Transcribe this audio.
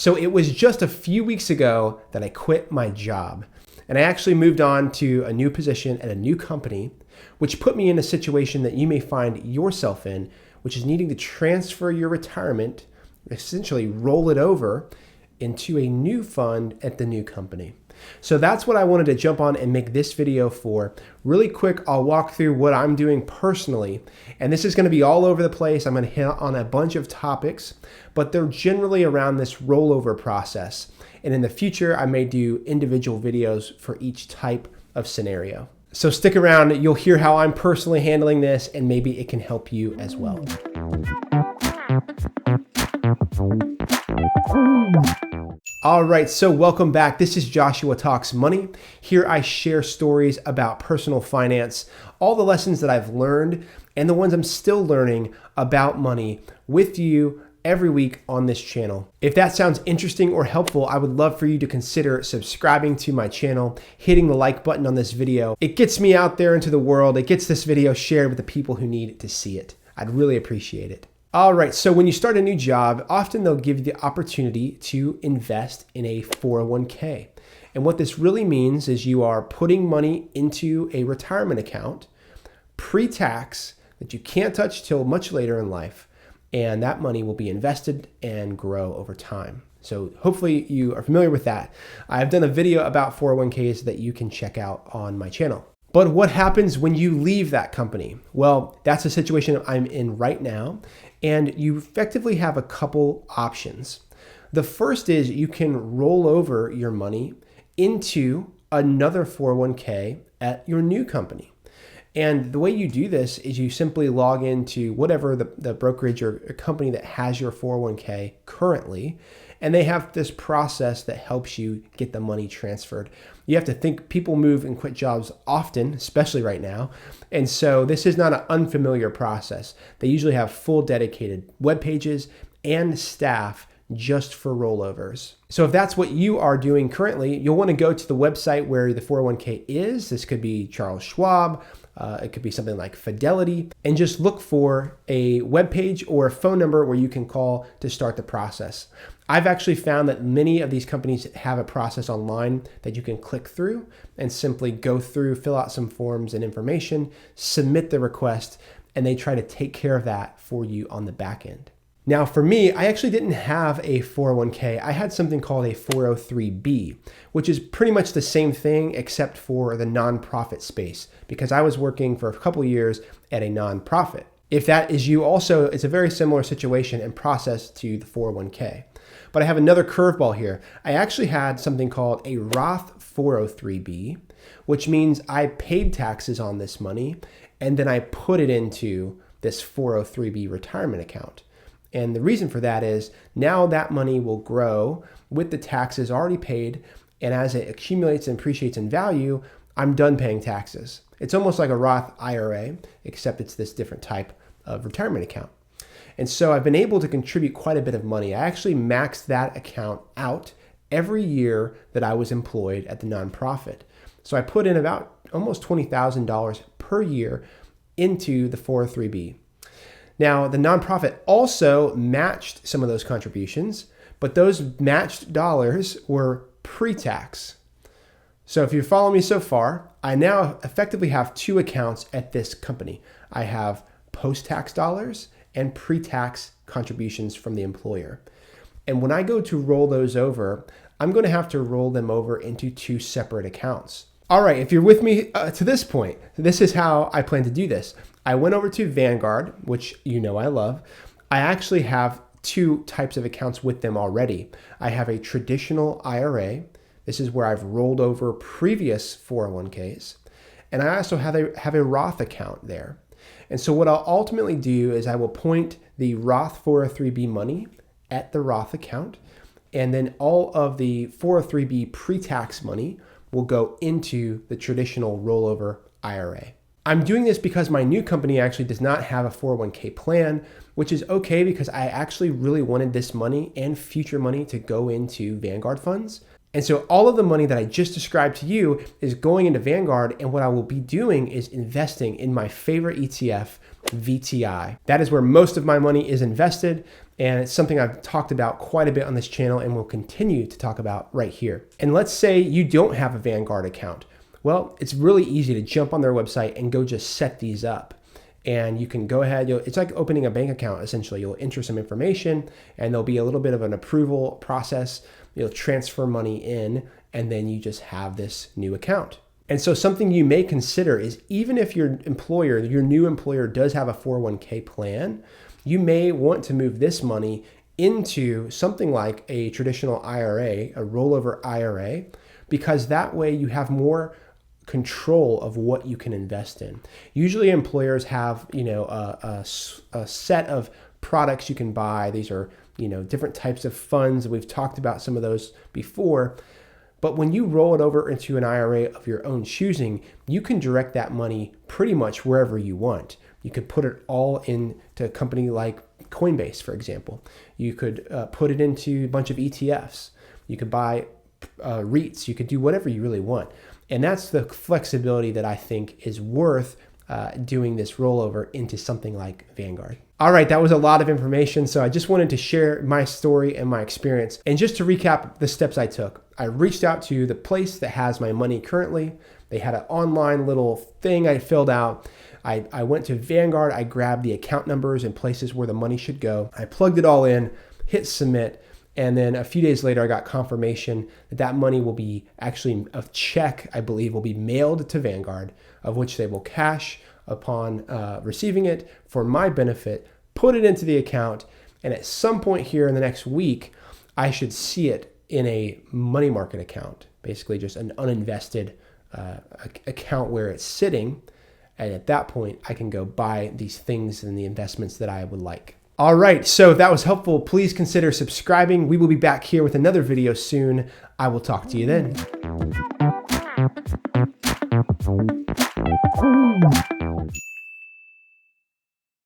So it was just a few weeks ago that I quit my job, and I actually moved on to a new position at a new company, which put me in a situation that you may find yourself in, which is needing to transfer your retirement, essentially roll it over into a new fund at the new company. So that's what I wanted to jump on and make this video for. Really quick, I'll walk through what I'm doing personally, and this is going to be all over the place. I'm going to hit on a bunch of topics, but they're generally around this rollover process. And in the future, I may do individual videos for each type of scenario. So stick around, you'll hear how I'm personally handling this, and maybe it can help you as well. All right, so welcome back. This is Joshua Talks Money. Here I share stories about personal finance, all the lessons that I've learned and the ones I'm still learning about money with you every week on this channel. If that sounds interesting or helpful, I would love for you to consider subscribing to my channel, hitting the like button on this video. It gets me out there into the world. It gets this video shared with the people who need to see it. I'd really appreciate it. All right, so when you start a new job, often they'll give you the opportunity to invest in a 401k. And what this really means is you are putting money into a retirement account, pre-tax, that you can't touch till much later in life. And that money will be invested and grow over time. So hopefully you are familiar with that. I've done a video about 401ks that you can check out on my channel. But what happens when you leave that company? Well, that's a situation I'm in right now, and you effectively have a couple options. The first is you can roll over your money into another 401k at your new company. And the way you do this is you simply log into whatever the brokerage or company that has your 401k currently, and they have this process that helps you get the money transferred. You have to think people move and quit jobs often, especially right now. And so this is not an unfamiliar process. They usually have full dedicated web pages and staff just for rollovers. So if that's what you are doing currently, you'll want to go to the website where the 401k is. This could be Charles Schwab. It could be something like Fidelity, and just look for a web page or a phone number where you can call to start the process. I've actually found that many of these companies have a process online that you can click through and simply go through, fill out some forms and information, submit the request, and they try to take care of that for you on the back end. Now for me, I actually didn't have a 401k. I had something called a 403b, which is pretty much the same thing except for the nonprofit space, because I was working for a couple of years at a nonprofit. If that is you also, it's a very similar situation and process to the 401k. But I have another curveball here. I actually had something called a Roth 403b, which means I paid taxes on this money and then I put it into this 403b retirement account. And the reason for that is now that money will grow with the taxes already paid. And as it accumulates and appreciates in value, I'm done paying taxes. It's almost like a Roth IRA, except it's this different type of retirement account. And so I've been able to contribute quite a bit of money. I actually maxed that account out every year that I was employed at the nonprofit. So I put in about almost $20,000 per year into the 403b. Now, the nonprofit also matched some of those contributions, but those matched dollars were pre-tax. So if you follow me so far, I now effectively have two accounts at this company. I have post-tax dollars and pre-tax contributions from the employer. And when I go to roll those over, I'm going to have to roll them over into two separate accounts. All right, if you're with me to this point, this is how I plan to do this. I went over to Vanguard, which you know I love. I actually have two types of accounts with them already. I have a traditional IRA. This is where I've rolled over previous 401ks. And I also have a Roth account there. And so what I'll ultimately do is I will point the Roth 403b money at the Roth account, and then all of the 403b pre-tax money will go into the traditional rollover IRA. I'm doing this because my new company actually does not have a 401k plan, which is okay because I actually really wanted this money and future money to go into Vanguard funds. And so all of the money that I just described to you is going into Vanguard, and what I will be doing is investing in my favorite ETF, VTI. That is where most of my money is invested, and it's something I've talked about quite a bit on this channel and will continue to talk about right here. And let's say you don't have a Vanguard account. Well, it's really easy to jump on their website and go just set these up. And you can go ahead, it's like opening a bank account essentially. You'll enter some information and there'll be a little bit of an approval process. You'll transfer money in, and then you just have this new account. And so something you may consider is, even if your new employer does have a 401k plan, you may want to move this money into something like a traditional IRA, a rollover IRA, because that way you have more control of what you can invest in. Usually employers have, a set of products you can buy. These are, different types of funds. We've talked about some of those before. But when you roll it over into an IRA of your own choosing, you can direct that money pretty much wherever you want. You could put it all into a company like Coinbase, for example. You could put it into a bunch of ETFs. You could buy REITs. You could do whatever you really want. And that's the flexibility that I think is worth doing this rollover into something like Vanguard. All right, that was a lot of information. So I just wanted to share my story and my experience. And just to recap the steps I took, I reached out to the place that has my money currently. They had an online little thing I filled out. I went to Vanguard. I grabbed the account numbers and places where the money should go. I plugged it all in, hit submit. And then a few days later, I got confirmation that that money will be actually, a check, I believe, will be mailed to Vanguard, of which they will cash upon receiving it for my benefit, put it into the account, and at some point here in the next week, I should see it in a money market account, basically just an uninvested account where it's sitting. And at that point, I can go buy these things and the investments that I would like. All right, so if that was helpful, please consider subscribing. We will be back here with another video soon. I will talk to you then.